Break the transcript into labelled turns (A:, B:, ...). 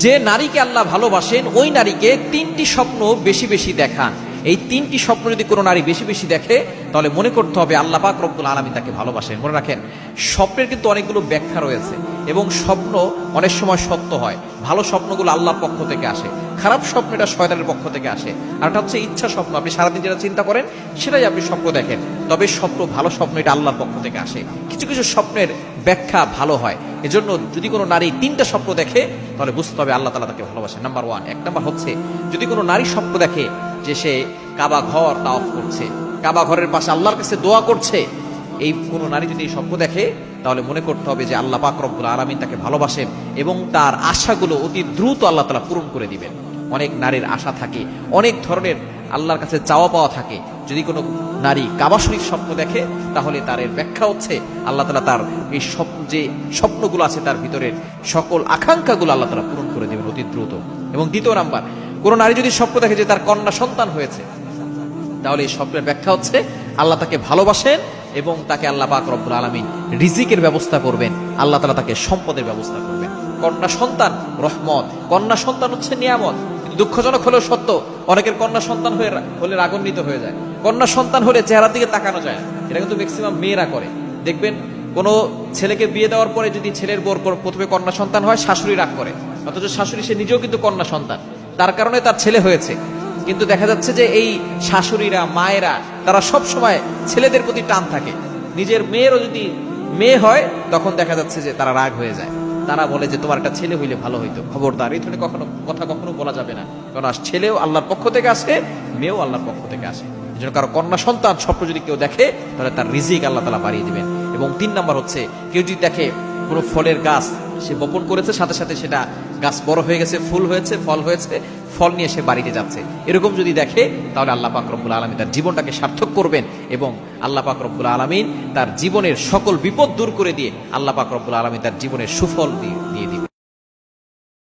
A: যে নারীকে আল্লাহ ভালোবাসেন ওই নারীকে 3টি স্বপ্ন বেশি বেশি দেখান। এই 3টি স্বপ্ন যদি কোনো নারী বেশি বেশি দেখে তাহলে মনে করতে হবে আল্লাহ পাক রব্বুল আলামিন তাকে ভালোবাসেন। মনে রাখেন, স্বপ্নের কিন্তু অনেকগুলো ব্যাখ্যা রয়েছে এবং স্বপ্ন অনেক সময় সত্য হয়। ভালো স্বপ্নগুলো আল্লাহর পক্ষ থেকে আসে, খারাপ স্বপ্নটা শয়তানের পক্ষ থেকে আসে। আর এটা হচ্ছে ইচ্ছা স্বপ্ন, আপনি সারাদিন যেটা চিন্তা করেন সেটাই আপনি স্বপ্ন দেখেন, তবে স্বপ্ন ভালো স্বপ্ন এটা আল্লাহর পক্ষ থেকে আসে। কিছু কিছু স্বপ্নের ব্যাখ্যা ভালো হয়। এজন্য যদি কোনো নারী 3টা স্বপ্ন দেখে তাহলে বুঝতে হবে আল্লাহ তাআলা তাকে ভালোবাসেন। নাম্বার 1, 1 নাম্বার হচ্ছে যদি কোনো নারী স্বপ্ন দেখে যে সে কাবা ঘর তাওয়াফ করছে, কাবা ঘরের পাশে আল্লাহর কাছে দোয়া করছে, এই কোনো নারী যদি এই স্বপ্ন দেখে তাহলে মনে করতে হবে যে আল্লাহ পাক রব্বুল আলামিন তাকে ভালোবাসেন এবং তার আশাগুলো অতি দ্রুত আল্লাহ তাআলা পূরণ করে দিবেন। অনেক নারীর আশা থাকে, অনেক ধরনের আল্লাহর কাছে চাওয়া পাওয়া থাকে। যদি কোনো নারী কাবা শরীফ স্বপ্ন দেখে তাহলে তার এর ব্যাখ্যা হচ্ছে আল্লাহ তাআলা তার এই যে স্বপ্নগুলো আছে তার ভিতরের সকল আকাঙ্ক্ষাগুলো আল্লাহ তাআলা পূরণ করে দেবেন অতি দ্রুত। এবং 2 নাম্বার, কোনো নারী যদি স্বপ্ন দেখে যে তার কন্যা সন্তান হয়েছে তাহলে এই স্বপ্নের ব্যাখ্যা হচ্ছে আল্লাহ তাকে ভালোবাসেন এবং তাকে আল্লাহ পাক রব্বুল আলামিন রিজিকের ব্যবস্থা করবেন, আল্লাহ তাআলা তাকে সম্পদের ব্যবস্থা করবেন। কন্যা সন্তান রহমত, কন্যা সন্তান হচ্ছে নিয়ামত। কিন্তু দুঃখজনক হলেও সত্য, অনেকের কন্যা সন্তান হলে রাগান্বিত হয়ে যায়। কন্যা সন্তান হলে চেহারার দিকে তাকানো যায় না, এটা কিন্তু ম্যাক্সিমাম মেয়েরা করে। দেখবেন কোনো ছেলেকে বিয়ে দেওয়ার পরে যদি ছেলের বোর প্রথমে কন্যা সন্তান হয় শাশুড়ি রাগ করে, অথচ শাশুড়ি সে নিজেও কিন্তু কন্যা সন্তান, তার কারণে তার ছেলে হয়েছে। কিন্তু দেখা যাচ্ছে যে এই শাশুড়িরা মায়েরা তারা সব সময় ছেলেদের প্রতি টান থাকে। নিজের মেয়েরও যদি মেয়ে হয় তখন দেখা যাচ্ছে যে তারা রাগ হয়ে যায়, তারা বলে যে তোমার একটা ছেলে হইলে ভালো হইতো। খবরদার, এই ধরনের কখনো বলা যাবে না, কারণ ছেলেও আল্লাহর পক্ষ থেকে আসে, মেয়েও আল্লাহর পক্ষ থেকে আসে। এই জন্য কারো কন্যা সন্তান স্বপ্ন যদি কেউ দেখে তাহলে তার রিজিক আল্লাহ তাআলা বাড়িয়ে দিবেন। এবং 3 নাম্বার হচ্ছে কেউ যদি দেখে কোনো ফলের গাছ সে বপন করেছে, সাথে সাথে সেটা গাছ বড় হয়ে গেছে, ফুল হয়েছে, ফল হয়েছে, ফল নিয়ে সে বাড়িতে যাচ্ছে, এরকম যদি দেখে তাহলে আল্লাহ পাক রব্বুল আলামিন তার জীবনটাকে সার্থক করবেন এবং আল্লাহ পাক রব্বুল আলামিন তার জীবনের সকল বিপদ দূর করে দিয়ে আল্লাহ পাক রব্বুল আলামিন তার জীবনের সুফল দিয়ে দিবেন।